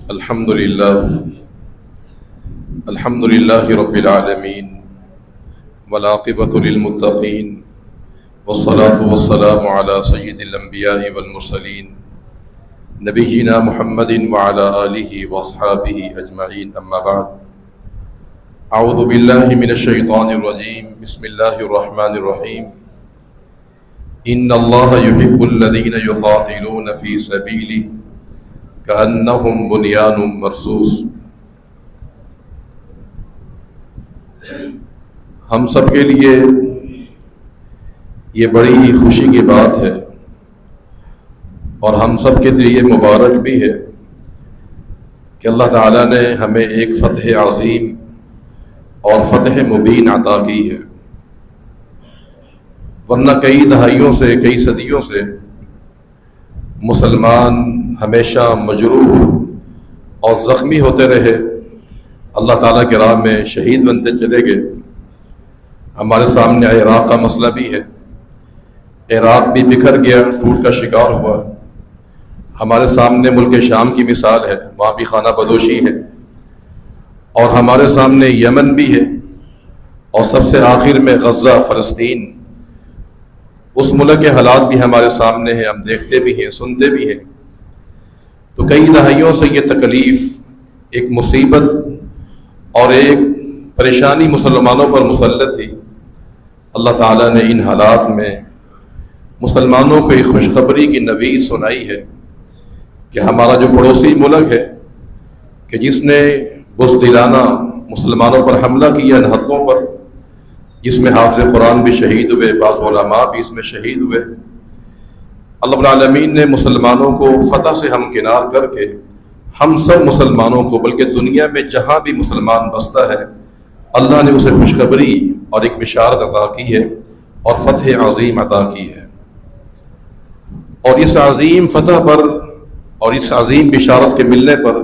الحمد للہ رب العالمین والعاقبۃ للمتقین والصلاة والسلام علی سید الانبیاء والمرسلین نبینا محمد وعلی آلہ واصحابہ اجمعین، اما بعد۔ اعوذ باللہ من الشیطان الرجیم، بسم اللہ الرحمن الرحیم۔ ان اللہ یحب الذین یقاتلون فی سبیلہ کأنہم بنیان مرصوص۔ ہم سب کے لیے یہ بڑی ہی خوشی کی بات ہے اور ہم سب کے لیے مبارک بھی ہے کہ اللہ تعالیٰ نے ہمیں ایک فتح عظیم اور فتح مبین عطا کی ہے، ورنہ کئی دہائیوں سے، کئی صدیوں سے مسلمان ہمیشہ مجروح اور زخمی ہوتے رہے، اللہ تعالیٰ کی راہ میں شہید بنتے چلے گئے۔ ہمارے سامنے عراق کا مسئلہ بھی ہے، عراق بھی بکھر گیا، ٹوٹ کا شکار ہوا۔ ہمارے سامنے ملک شام کی مثال ہے، وہاں بھی خانہ بدوشی ہے، اور ہمارے سامنے یمن بھی ہے، اور سب سے آخر میں غزہ، فلسطین۔ اس ملک کے حالات بھی ہمارے سامنے ہیں، ہم دیکھتے بھی ہیں، سنتے بھی ہیں۔ تو کئی دہائیوں سے یہ تکلیف، ایک مصیبت اور ایک پریشانی مسلمانوں پر مسلط تھی۔ اللہ تعالیٰ نے ان حالات میں مسلمانوں کو ایک خوشخبری کی نوید سنائی ہے کہ ہمارا جو پڑوسی ملک ہے، کہ جس نے بزدلانہ مسلمانوں پر حملہ کیا، ان حدوں پر، جس میں حافظ قرآن بھی شہید ہوئے، بعض علماء بھی اس میں شہید ہوئے، اللہ رب العالمین نے مسلمانوں کو فتح سے ہمکنار کر کے ہم سب مسلمانوں کو، بلکہ دنیا میں جہاں بھی مسلمان بستا ہے، اللہ نے اسے خوشخبری اور ایک بشارت عطا کی ہے اور فتح عظیم عطا کی ہے۔ اور اس عظیم فتح پر اور اس عظیم بشارت کے ملنے پر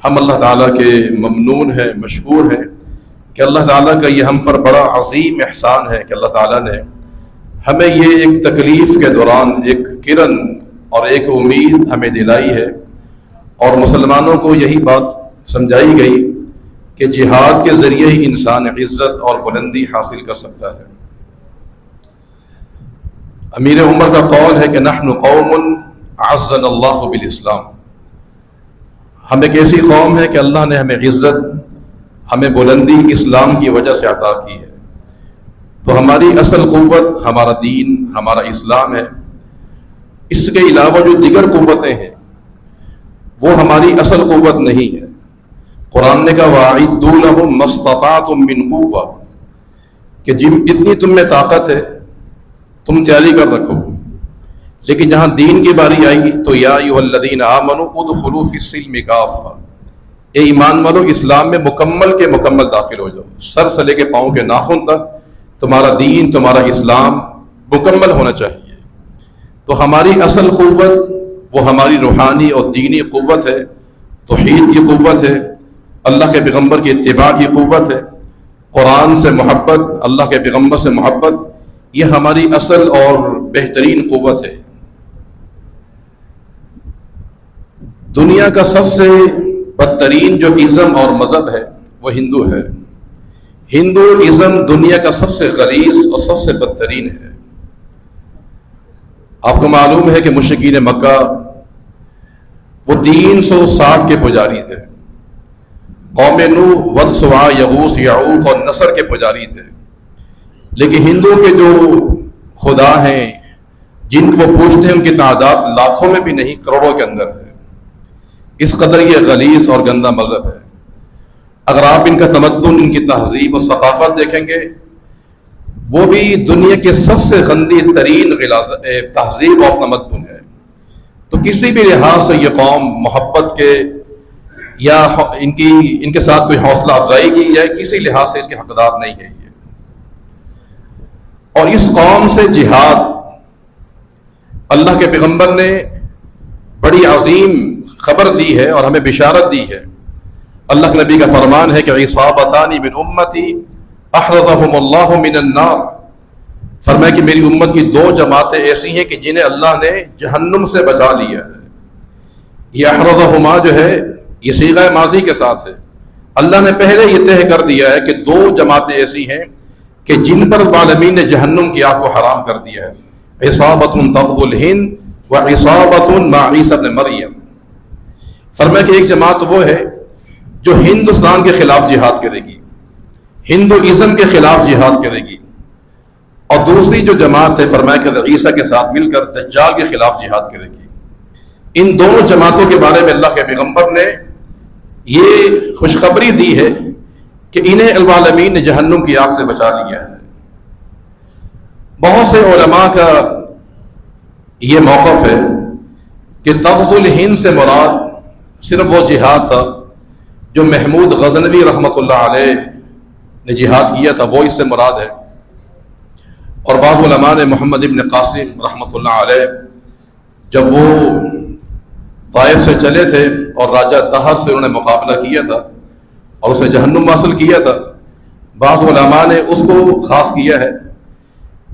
ہم اللہ تعالیٰ کے ممنون ہیں، مشکور ہیں کہ اللہ تعالیٰ کا یہ ہم پر بڑا عظیم احسان ہے کہ اللہ تعالیٰ نے ہمیں یہ ایک تکلیف کے دوران ایک کرن اور ایک امید ہمیں دلائی ہے، اور مسلمانوں کو یہی بات سمجھائی گئی کہ جہاد کے ذریعے ہی انسان عزت اور بلندی حاصل کر سکتا ہے۔ امیر عمر کا قول ہے کہ نحن قوم اعزنا اللہ بالاسلام، ہم ایک ایسی قوم ہے کہ اللہ نے ہمیں عزت، ہمیں بلندی اسلام کی وجہ سے عطا کی ہے۔ تو ہماری اصل قوت ہمارا دین، ہمارا اسلام ہے۔ اس کے علاوہ جو دیگر قوتیں ہیں وہ ہماری اصل قوت نہیں ہے۔ قرآن نے کہا وَأَعِدُّوا لَهُم مَّا اسْتَطَعْتُم مِّن قُوَّةٍ، کہ جتنی تم میں طاقت ہے تم تیاری کر رکھو۔ لیکن جہاں دین کی باری آئی تو یا ایھا الذین آمنوا ادخلوا فی السلم کافۃ، اے ایمان والو اسلام میں مکمل کے مکمل داخل ہو جاؤ، سر سے لے کے پاؤں کے ناخن تک تمہارا دین، تمہارا اسلام مکمل ہونا چاہیے۔ تو ہماری اصل قوت وہ ہماری روحانی اور دینی قوت ہے، توحید کی قوت ہے، اللہ کے پیغمبر کی اتباع کی قوت ہے، قرآن سے محبت، اللہ کے پیغمبر سے محبت، یہ ہماری اصل اور بہترین قوت ہے۔ دنیا کا سب سے بدترین جو ازم اور مذہب ہے وہ ہندو ہے۔ ہندو ازم دنیا کا سب سے غلیظ اور سب سے بدترین ہے۔ آپ کو معلوم ہے کہ مشرکین مکہ وہ 360 کے پجاری تھے، قوم نوح، ود، سواع، یغوث، یعوق اور نصر کے پجاری تھے۔ لیکن ہندو کے جو خدا ہیں جن کو پوجتے ہیں ان کی تعداد لاکھوں میں بھی نہیں، کروڑوں کے اندر ہے۔ اس قدر یہ غلیظ اور گندا مذہب ہے۔ اگر آپ ان کا تمدن، ان کی تہذیب و ثقافت دیکھیں گے، وہ بھی دنیا کے سب سے گندی ترین تہذیب اور تمدن ہے۔ تو کسی بھی لحاظ سے یہ قوم محبت کے یا ان کے ساتھ کوئی حوصلہ افزائی کی جائے، کسی لحاظ سے اس کے حقدار نہیں ہے یہ۔ اور اس قوم سے جہاد اللہ کے پیغمبر نے بڑی عظیم خبر دی ہے اور ہمیں بشارت دی ہے۔ اللہ کے نبی کا فرمان ہے کہ عصابتان من امتی احرزهم اللہ من النار، فرمایا کہ میری امت کی دو جماعتیں ایسی ہیں کہ جنہیں اللہ نے جہنم سے بچا لیا ہے۔ یہ احرزہما جو ہے یہ صیغہ ماضی کے ساتھ ہے. اللہ نے پہلے یہ طے کر دیا ہے کہ دو جماعتیں ایسی ہیں کہ جن پر العالمین نے جہنم کی آگ کو حرام کر دیا ہے. عصابۃ تغزو الہند وعصابۃ مع عیسی ابن مریم. فرمایا کہ ایک جماعت وہ ہے جو ہندوستان کے خلاف جہاد کرے گی، ہندوازم کے خلاف جہاد کرے گی، اور دوسری جو جماعت ہے فرمایا کہ عیسیٰ کے ساتھ مل کر دجال کے خلاف جہاد کرے گی. ان دونوں جماعتوں کے بارے میں اللہ کے پیغمبر نے یہ خوشخبری دی ہے کہ انہیں العالمین نے جہنم کی آگ سے بچا لیا ہے. بہت سے علماء کا یہ موقف ہے کہ تغزو الہند سے مراد صرف وہ جہاد تھا جو محمود غزنوی رحمۃ اللہ علیہ نے جہاد کیا تھا، وہ اس سے مراد ہے. اور بعض علماء نے محمد ابن قاسم رحمۃ اللہ علیہ جب وہ طائف سے چلے تھے اور راجہ دہر سے انہوں نے مقابلہ کیا تھا اور اسے جہنم حاصل کیا تھا، بعض علماء نے اس کو خاص کیا ہے.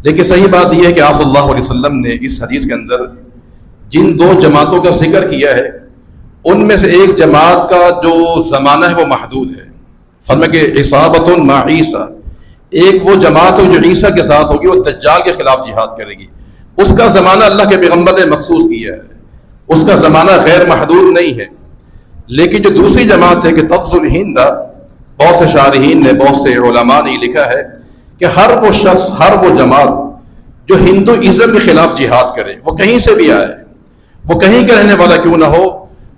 لیکن صحیح بات یہ ہے کہ آپ صلی اللہ علیہ وسلم نے اس حدیث کے اندر جن دو جماعتوں کا ذکر کیا ہے ان میں سے ایک جماعت کا جو زمانہ ہے وہ محدود ہے. فرمایا کہ عصابۃ مع عیسیٰ، ایک وہ جماعت ہو جو عیسیٰ کے ساتھ ہوگی، وہ دجال کے خلاف جہاد کرے گی. اس کا زمانہ اللہ کے پیغمبر نے مخصوص کیا ہے، اس کا زمانہ غیر محدود نہیں ہے. لیکن جو دوسری جماعت ہے کہ تغزو الہند، بہت سے شارحین نے، بہت سے علماء نے لکھا ہے کہ ہر وہ شخص، ہر وہ جماعت جو ہندوازم کے خلاف جہاد کرے، وہ کہیں سے بھی آئے، وہ کہیں کا رہنے والا کیوں نہ ہو،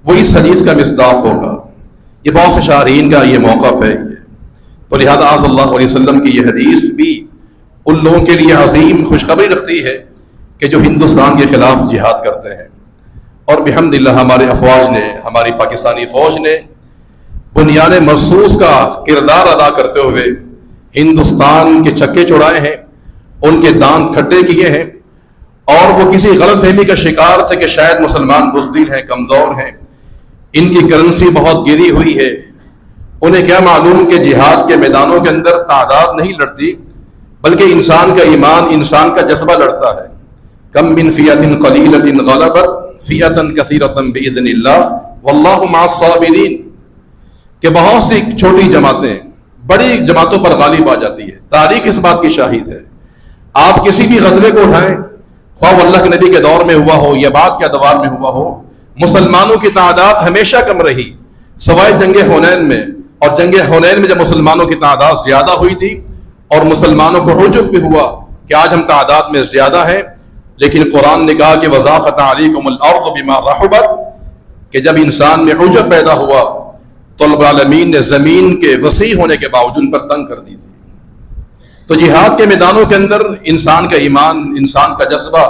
وہ اس حدیث کا مصداق ہوگا. یہ بہت سے شارحین کا یہ موقف ہے. تو لہذا آپ صلی اللہ علیہ وسلم کی یہ حدیث بھی ان لوگوں کے لیے عظیم خوشخبری رکھتی ہے کہ جو ہندوستان کے خلاف جہاد کرتے ہیں. اور بحمدللہ ہمارے افواج نے، ہماری پاکستانی فوج نے بنیان مرصوص کا کردار ادا کرتے ہوئے ہندوستان کے چکے چھڑائے ہیں، ان کے دانت کھٹے کیے ہیں. اور وہ کسی غلط فہمی کا شکار تھے کہ شاید مسلمان بزدل ہیں، کمزور ہیں، ان کی کرنسی بہت گری ہوئی ہے. انہیں کیا معلوم کہ جہاد کے میدانوں کے اندر تعداد نہیں لڑتی بلکہ انسان کا ایمان، انسان کا جذبہ لڑتا ہے. کم من فیۃ قلیلۃ غلبت فیۃ کثیرۃ باذن اللہ واللہ مع الصابرین، کہ بہت سی چھوٹی جماعتیں بڑی جماعتوں پر غالب آ جاتی ہے. تاریخ اس بات کی شاہد ہے. آپ کسی بھی غزوے کو اٹھائیں، خواہ اللہ کے نبی کے دور میں ہوا ہو یا بعد کے ادوار میں ہوا ہو، مسلمانوں کی تعداد ہمیشہ کم رہی سوائے جنگ حنین میں. اور جنگ حنین میں جب مسلمانوں کی تعداد زیادہ ہوئی تھی اور مسلمانوں کو عجب بھی ہوا کہ آج ہم تعداد میں زیادہ ہیں، لیکن قرآن نے کہا کہ وضاقت علیکم الارض بما رحبت، کہ جب انسان میں عجب پیدا ہوا تو رب العالمین نے زمین کے وسیع ہونے کے باوجود ان پر تنگ کر دی تھی. تو جہاد کے میدانوں کے اندر انسان کا ایمان، انسان کا جذبہ،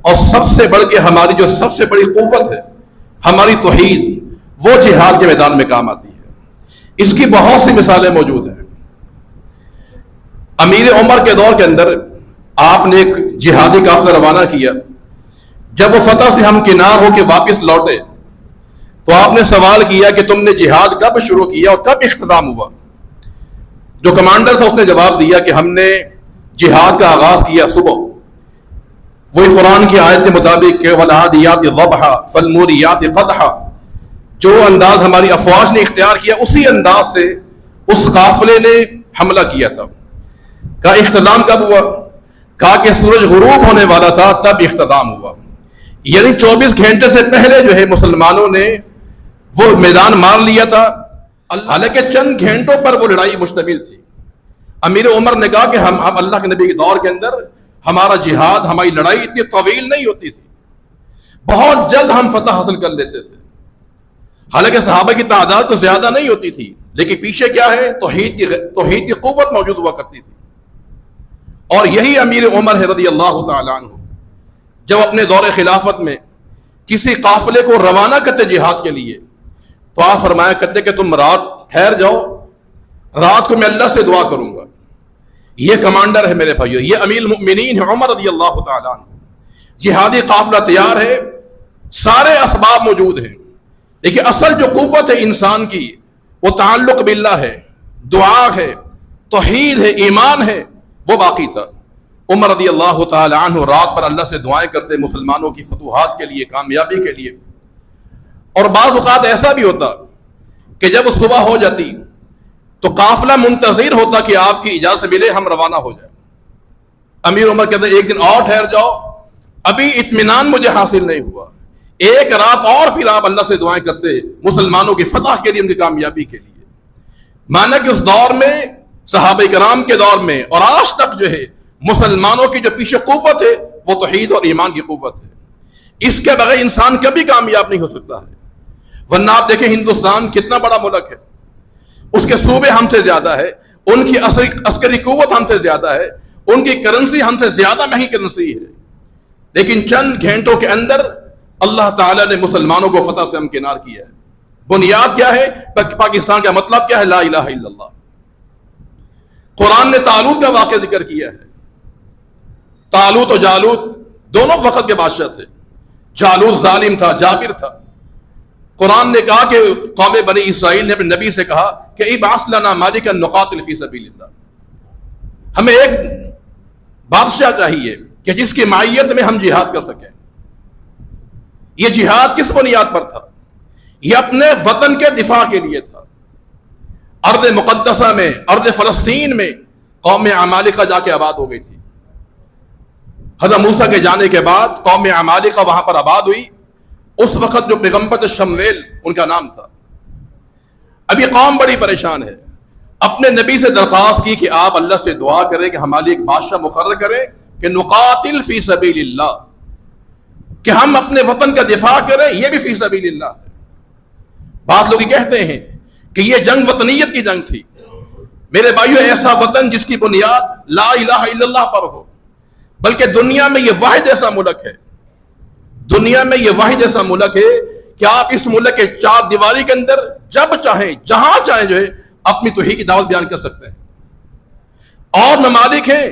اور سب سے بڑھ کے ہماری جو سب سے بڑی قوت ہے ہماری توحید، وہ جہاد کے میدان میں کام آتی ہے. اس کی بہت سی مثالیں موجود ہیں. امیر عمر کے دور کے اندر آپ نے ایک جہادی قافلہ روانہ کیا. جب وہ فتح سے ہمکنار ہو کے واپس لوٹے تو آپ نے سوال کیا کہ تم نے جہاد کب شروع کیا اور کب اختتام ہوا؟ جو کمانڈر تھا اس نے جواب دیا کہ ہم نے جہاد کا آغاز کیا صبح، وہی قرآن کی آیت کے مطابق کہ والعادیات ضبحا فالموریات قدحا، جو انداز ہماری افواج نے اختیار کیا اسی انداز سے اس قافلے نے حملہ کیا تھا. کہا اختتام کب ہوا؟ کہا کہ سورج غروب ہونے والا تھا تب اختتام ہوا. یعنی 24 گھنٹے سے پہلے جو ہے مسلمانوں نے وہ میدان مار لیا تھا، حالانکہ چند گھنٹوں پر وہ لڑائی مشتمل تھی. امیر عمر نے کہا کہ ہم اللہ کے نبی کے دور کے اندر ہمارا جہاد، ہماری لڑائی اتنی طویل نہیں ہوتی تھی، بہت جلد ہم فتح حاصل کر لیتے تھے. حالانکہ صحابہ کی تعداد تو زیادہ نہیں ہوتی تھی، لیکن پیچھے کیا ہے، توحید کی قوت موجود ہوا کرتی تھی. اور یہی امیر عمر ہے رضی اللہ تعالیٰ عنہ، جب اپنے دور خلافت میں کسی قافلے کو روانہ کرتے جہاد کے لیے تو آپ فرمایا کرتے کہ تم رات ٹھہر جاؤ، رات کو میں اللہ سے دعا کروں گا. یہ کمانڈر ہے میرے بھائیو، یہ امیر المؤمنین ہے عمر رضی اللہ تعالیٰ عنہ. جہادی قافلہ تیار ہے، سارے اسباب موجود ہیں، لیکن اصل جو قوت ہے انسان کی وہ تعلق باللہ ہے، دعا ہے، توحید ہے، ایمان ہے، وہ باقی تھا. عمر رضی اللہ تعالی عنہ رات پر اللہ سے دعائیں کرتے مسلمانوں کی فتوحات کے لیے، کامیابی کے لیے. اور بعض اوقات ایسا بھی ہوتا کہ جب صبح ہو جاتی تو قافلہ منتظر ہوتا کہ آپ کی اجازت ملے ہم روانہ ہو جائیں. امیر عمر کہتے ایک دن اور ٹھہر جاؤ، ابھی اطمینان مجھے حاصل نہیں ہوا. ایک رات اور پھر آپ اللہ سے دعائیں کرتے مسلمانوں کی فتح کے لیے، ان کی کامیابی کے لیے. مانا کہ اس دور میں، صحابہ کرام کے دور میں اور آج تک جو ہے مسلمانوں کی جو پیچھے قوت ہے وہ توحید اور ایمان کی قوت ہے. اس کے بغیر انسان کبھی کامیاب نہیں ہو سکتا ہے. ورنہ آپ دیکھیں ہندوستان کتنا بڑا ملک ہے، اس کے صوبے ہم سے زیادہ ہے، ان کی عسکری قوت ہم سے زیادہ ہے، ان کی کرنسی ہم سے زیادہ مہنگی کرنسی ہے، لیکن چند گھنٹوں کے اندر اللہ تعالیٰ نے مسلمانوں کو فتح سے ہمکنار کیا ہے. بنیاد کیا ہے؟ پاکستان کا مطلب کیا ہے؟ لا الہ الا اللہ. قرآن نے طالوت کا واقعہ ذکر کیا ہے. طالوت اور جالوت دونوں وقت کے بادشاہ تھے. جالوت ظالم تھا، جابر تھا. قرآن نے کہا کہ قوم بنی اسرائیل نے اپنے نبی سے کہا کہ ابعث لنا مالکا نقاتل فی سبیل اللہ، ہمیں ایک بادشاہ چاہیے کہ جس کی معیت میں ہم جہاد کر سکیں. یہ جہاد کس بنیاد پر تھا؟ یہ اپنے وطن کے دفاع کے لیے تھا. ارض مقدسہ میں، ارض فلسطین میں قوم عمالقہ جا کے آباد ہو گئی تھی. حضرت موسیٰ کے جانے کے بعد قوم عمالقہ وہاں پر آباد ہوئی. اس وقت جو پیغمبر شمویل ان کا نام تھا. ابھی قوم بڑی پریشان ہے، اپنے نبی سے درخواست کی کہ آپ اللہ سے دعا کریں کہ ہمارے ایک بادشاہ مقرر کریں کہ نقاتل فی سبیل اللہ، کہ ہم اپنے وطن کا دفاع کریں. یہ بھی فی سبیل اللہ ہے. بعض لوگ کہتے ہیں کہ یہ جنگ وطنیت کی جنگ تھی. میرے بھائیو، ایسا وطن جس کی بنیاد لا الہ الا اللہ پر ہو، بلکہ دنیا میں یہ واحد ایسا ملک ہے، دنیا میں یہ واحد ایسا ملک ہے کہ آپ اس ملک کے چار دیواری کے اندر جب چاہیں جہاں چاہیں جو ہے اپنی توحید کی دعوت بیان کر سکتے ہیں. اور ممالک ہیں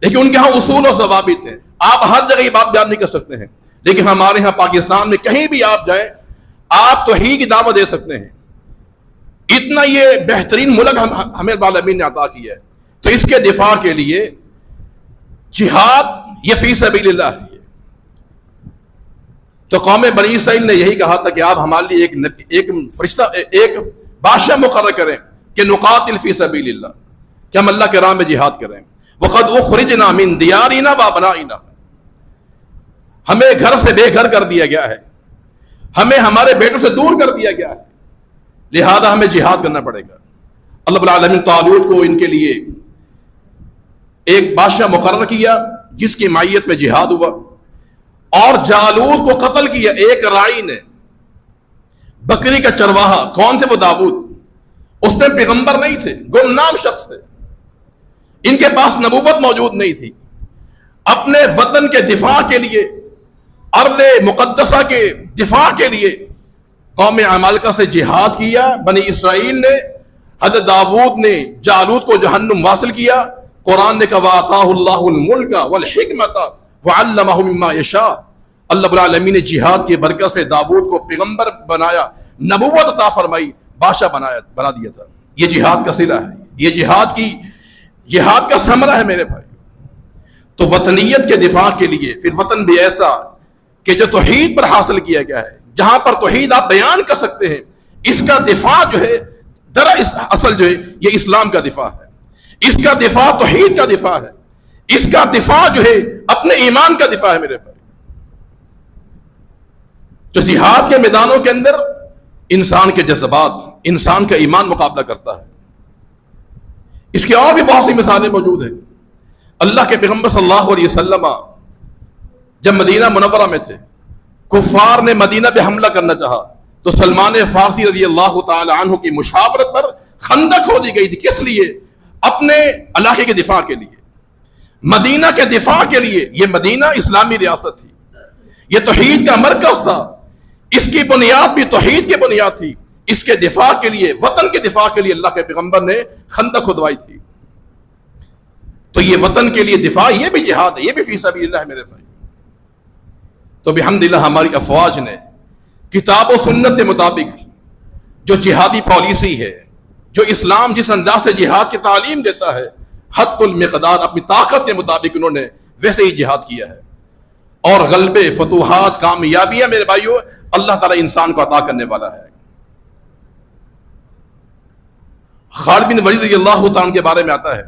لیکن ان کے ہاں اصول و ضوابط ہیں، آپ ہر جگہ یہ بات بیان نہیں کر سکتے ہیں. لیکن ہمارے ہاں پاکستان میں کہیں بھی آپ جائیں آپ توحید کی دعوت دے سکتے ہیں. اتنا یہ بہترین ملک ہمیں العالمین نے عطا کیا ہے. تو اس کے دفاع کے لیے جہاد یہ فی سبیل اللہ ہے. تو قوم بنی اسرائیل نے یہی کہا تھا کہ آپ ہمارے لیے ایک فرشتہ، ایک بادشاہ مقرر کریں کہ نقاتل فی سبیل اللہ، کہ ہم اللہ کے راہ میں جہاد کریں. وقد اخرجنا من دیارنا وابنائنا، ہمیں گھر سے بے گھر کر دیا گیا ہے، ہمیں ہمارے بیٹوں سے دور کر دیا گیا ہے، لہذا ہمیں جہاد کرنا پڑے گا. اللہ رب العالمین طالوت کو ان کے لیے ایک بادشاہ مقرر کیا جس کی معیت میں جہاد ہوا، اور جالوت کو قتل کیا ایک رائی نے. بکری کا چرواہا کون تھے؟ وہ داؤد. اس میں پیغمبر نہیں تھے، گمنام شخص تھے، ان کے پاس نبوت موجود نہیں تھی. اپنے وطن کے دفاع کے لیے، ارض مقدسہ کے دفاع کے لیے قوم عمالقہ سے جہاد کیا بنی اسرائیل نے. حضرت داؤد نے جالوت کو جہنم واصل کیا. قرآن نے کہا وَآتَاهُ اللَّهُ الْمُلْكَ وَالْحِكْمَةَ وَعَلَّمَهُ مِمَّا يَشَاءُ. اللہ رب العالمین نے جہاد کی برکت سے داؤد کو پیغمبر بنایا، نبوت عطا فرمائی، بادشاہ بنا دیا تھا. یہ جہاد کا صلہ ہے، یہ جہاد کا ثمرہ ہے میرے بھائی. تو وطنیت کے دفاع کے لیے پھر وطن بھی ایسا کہ جو توحید پر حاصل کیا گیا ہے، جہاں پر توحید آپ بیان کر سکتے ہیں، اس کا دفاع جو ہے اصل جو ہے یہ اسلام کا دفاع ہے. اس کا دفاع توحید کا دفاع ہے. اس کا دفاع جو ہے اپنے ایمان کا دفاع ہے میرے بھائی. تو جہاد کے میدانوں کے اندر انسان کے جذبات، انسان کا ایمان مقابلہ کرتا ہے. اس کی اور بھی بہت سی مثالیں موجود ہیں. اللہ کے پیغمبر صلی اللہ علیہ وسلم جب مدینہ منورہ میں تھے، کفار نے مدینہ پہ حملہ کرنا چاہا تو سلمان فارسی رضی اللہ تعالی عنہ کی مشاورت پر خندق کھودی گئی تھی. کس لیے؟ اپنے علاقے کے دفاع کے لیے، مدینہ کے دفاع کے لیے. یہ مدینہ اسلامی ریاست تھی، یہ توحید کا مرکز تھا، اس کی بنیاد بھی توحید کی بنیاد تھی. اس کے دفاع کے لیے، وطن کے دفاع کے لیے اللہ کے پیغمبر نے خندق کھدوائی تھی. تو یہ وطن کے لیے دفاع، یہ بھی جہاد ہے، یہ بھی فی سبیل اللہ ہے میرے بھائی. تو بحمدللہ ہماری افواج نے کتاب و سنت کے مطابق جو جہادی پالیسی ہے، جو اسلام جس انداز سے جہاد کی تعلیم دیتا ہے، حد المقدار اپنی طاقت کے مطابق انہوں نے ویسے ہی جہاد کیا ہے. اور غلبے، فتوحات، کامیابیاں میرے بھائیوں اللہ تعالیٰ انسان کو عطا کرنے والا ہے. خالد بن ولید رضی اللہ تعالیٰ عنہ کے بارے میں آتا ہے،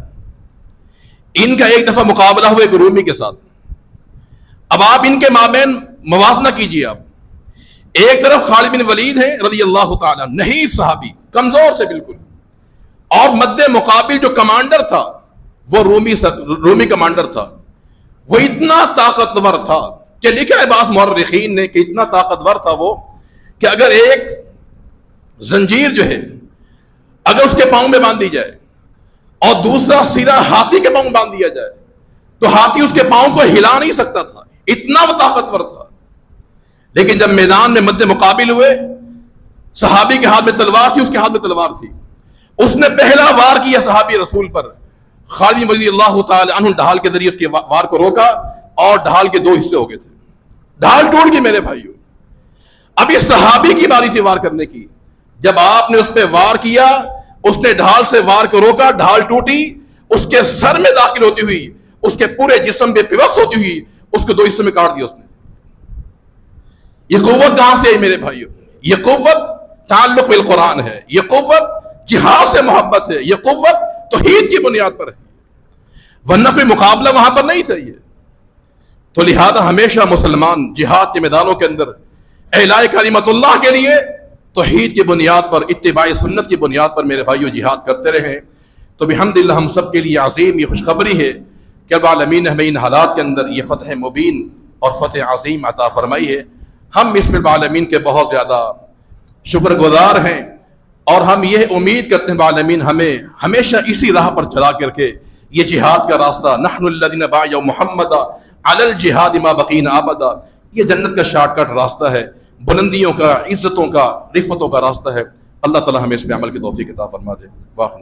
ان کا ایک دفعہ مقابلہ ہوا ایک رومی کے ساتھ. اب آپ ان کے مابین موازنہ کیجئے. آپ ایک طرف خالد بن ولید ہیں رضی اللہ تعالیٰ، نہیں صحابی، کمزور تھے بالکل، اور مد مقابل جو کمانڈر تھا وہ رومی کمانڈر تھا. وہ اتنا طاقتور تھا کہ لکھا ہے بعض مورخین نے کہ اتنا طاقتور تھا وہ کہ اگر ایک زنجیر جو ہے اگر اس کے پاؤں میں باندھ دی جائے اور دوسرا سرا ہاتھی کے پاؤں میں باندھ دیا جائے تو ہاتھی اس کے پاؤں کو ہلا نہیں سکتا تھا، اتنا وہ طاقتور تھا. لیکن جب میدان میں مد مقابل ہوئے، صحابی کے ہاتھ میں تلوار تھی، اس کے ہاتھ میں تلوار تھی، اس نے پہلا وار کیا صحابی رسول پر. خالد رضی اللہ تعالی عنہ ڈھال کے ذریعے اس کے وار کو روکا اور ڈھال کے دو حصے ہو گئے تھے، ڈھال ٹوٹ گئی میرے بھائیو. اب اس صحابی کی باری تھی وار کرنے کی. جب آپ نے اس پہ وار کیا، اس نے ڈھال سے وار کو روکا، ڈھال ٹوٹی، اس کے سر میں داخل ہوتی ہوئی، اس کے پورے جسم پہ پیوست ہوتی ہوئی اس کو دو حصوں میں کاٹ دیا اس نے. یہ قوت کہاں سے ہے میرے بھائیو؟ یہ قوت تعلق بالقرآن ہے، یہ قوت جہاد سے محبت ہے، یہ قوت توحید کی بنیاد پر ہے، ورنہ کوئی مقابلہ وہاں پر نہیں چاہیے. تو لہذا ہمیشہ مسلمان جہاد کے میدانوں کے اندر اعلاء کلمت اللہ کے لیے توحید کی بنیاد پر، اتباع سنت کی بنیاد پر میرے بھائیو جہاد کرتے رہیں. تو بحمدللہ ہم سب کے لیے عظیم یہ خوشخبری ہے کہ رب العالمین نے ہمیں ان حالات کے اندر یہ فتح مبین اور فتح عظیم عطا فرمائی ہے. ہم اس رب العالمین کے بہت زیادہ شکر گزار ہیں، اور ہم یہ امید کرتے ہیں رب العالمین ہمیں ہمیشہ اسی راہ پر چلا کر کے یہ جہاد کا راستہ، نحن الذین بایعوا محمد علی الجہاد ما بقینا ابدا، یہ جنت کا شارٹ کٹ راستہ ہے، بلندیوں کا، عزتوں کا، رفتوں کا راستہ ہے. اللہ تعالی ہمیں اس میں عمل کی توفیق عطا فرما دے. واہ